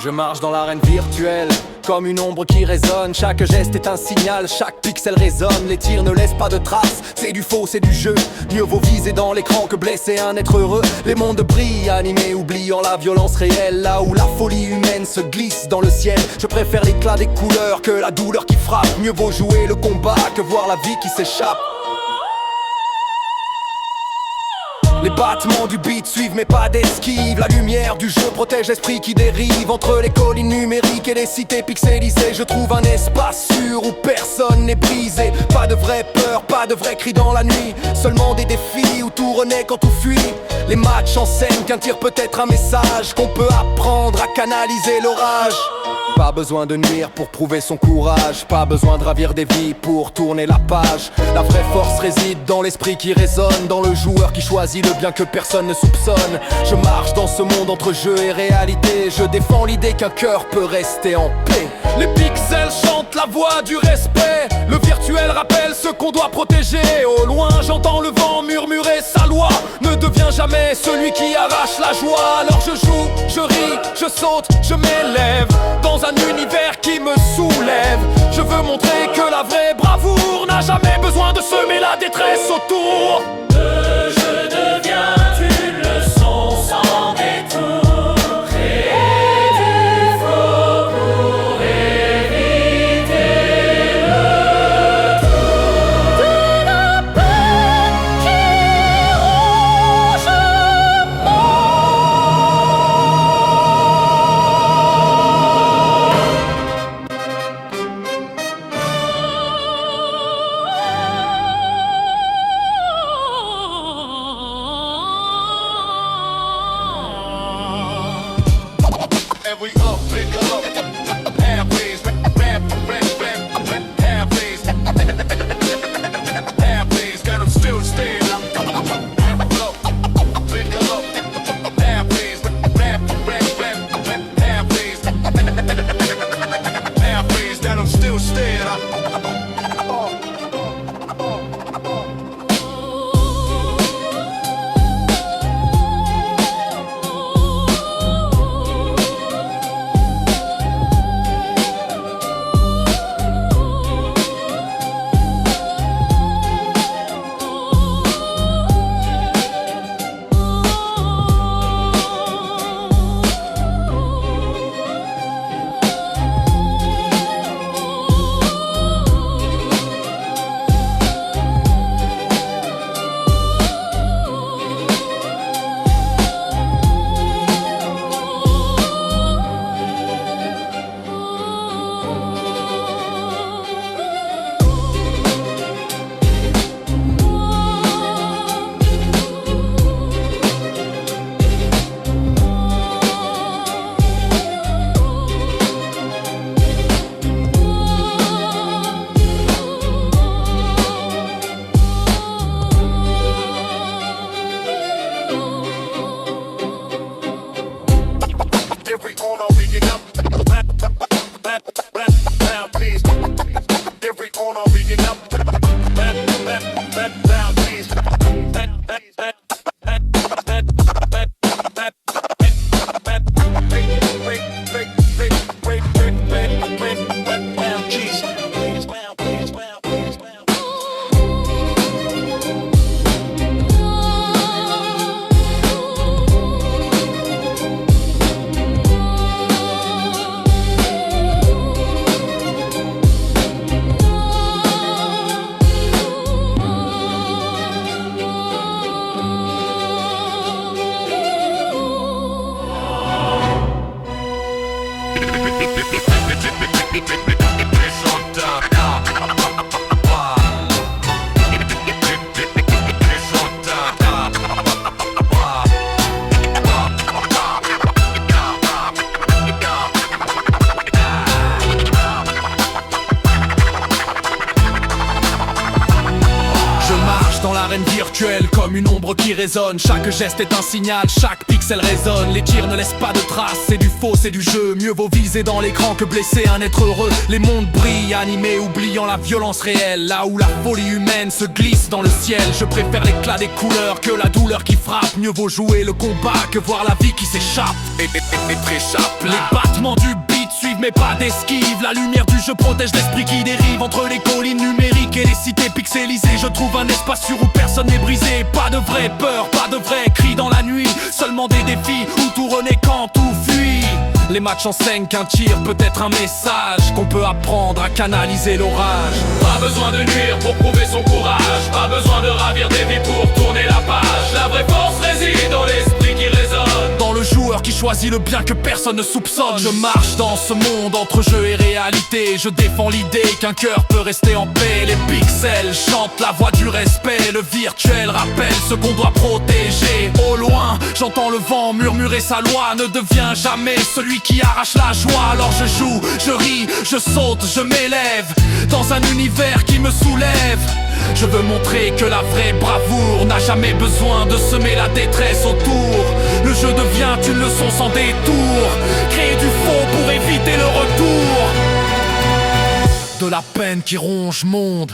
Je marche dans l'arène virtuelle, comme une ombre qui résonne. Chaque geste est un signal, chaque pixel résonne. Les tirs ne laissent pas de traces, c'est du faux, c'est du jeu. Mieux vaut viser dans l'écran que blesser un être heureux. Les mondes brillent, animés, oubliant la violence réelle. Là où la folie humaine se glisse dans le ciel. Je préfère l'éclat des couleurs que la douleur qui frappe. Mieux vaut jouer le combat que voir la vie qui s'échappe. Les battements du beat suivent mais pas d'esquive. La lumière du jeu protège l'esprit qui dérive. Entre les collines numériques et les cités pixelisées, je trouve un espace sûr où personne n'est brisé. Pas de vraie peur, pas de vrais cris dans la nuit. Seulement des défis où tout renaît quand tout fuit. Les matchs enseignent qu'un tir peut être un message, qu'on peut apprendre à canaliser l'orage. Pas besoin de nuire pour prouver son courage. Pas besoin de ravir des vies pour tourner la page. La vraie force réside dans l'esprit qui résonne, dans le joueur qui choisit le bien que personne ne soupçonne. Je marche dans ce monde entre jeu et réalité. Je défends l'idée qu'un cœur peut rester en paix. Les pixels chantent la voix du respect. Le virtuel rappelle ce qu'on doit protéger. Au loin j'entends le vent murmurer sa loi. Ne deviens jamais celui qui arrache la joie. Alors je joue, je ris, je saute, je m'élève dans un univers qui me soulève. Je veux montrer que la vraie bravoure n'a jamais besoin de semer la détresse autour. Le jeu devient une leçon sans détour. Créer du flow pour éviter le tour. De la peine qui ronge le And we up, pick up, halfways, halfways, got them still staying up. Pick up, halfways, halfways, got them still staying up. virtuel comme une ombre qui résonne. Chaque geste est un signal, chaque pixel résonne. Les tirs ne laissent pas de traces, c'est du faux, c'est du jeu. Mieux vaut viser dans l'écran que blesser un être heureux. Les mondes brillent, animés, oubliant la violence réelle. Là où la folie humaine se glisse dans le ciel. Je préfère l'éclat des couleurs que la douleur qui frappe. Mieux vaut jouer le combat que voir la vie qui s'échappe et t'échappe. Les battements du beat suivent mes pas d'esquive. La lumière du jeu protège l'esprit qui dérive entre les collines numériques et les cités pixelisées. Je trouve un espace sûr où personne n'est brisé. Pas de vraie peur, pas de vrai cri dans la nuit. Seulement des défis où tout renaît quand tout fuit. Les matchs enseignent qu'un tir peut être un message, qu'on peut apprendre à canaliser l'orage. Pas besoin de nuire pour prouver son courage. Pas besoin de ravir des vies pour tourner la page. La vraie force réside dans l'esprit qui résonne. Dans le joueur qui choisit le bien que personne ne soupçonne. Je marche dans ce monde entre jeu et réalité. Je défends l'idée qu'un cœur peut rester en paix. Les pixels chantent la voix du respect. Le virtuel rappelle ce qu'on doit protéger. Au loin, j'entends le vent murmurer sa loi. Ne deviens jamais celui qui arrache la joie. Alors je joue, je ris, je saute, je m'élève dans un univers qui me soulève. Je veux montrer que la vraie bravoure n'a jamais besoin de semer la détresse autour. Le jeu devient une leçon sans détour. Créer du faux pour éviter le retour de la peine qui ronge monde.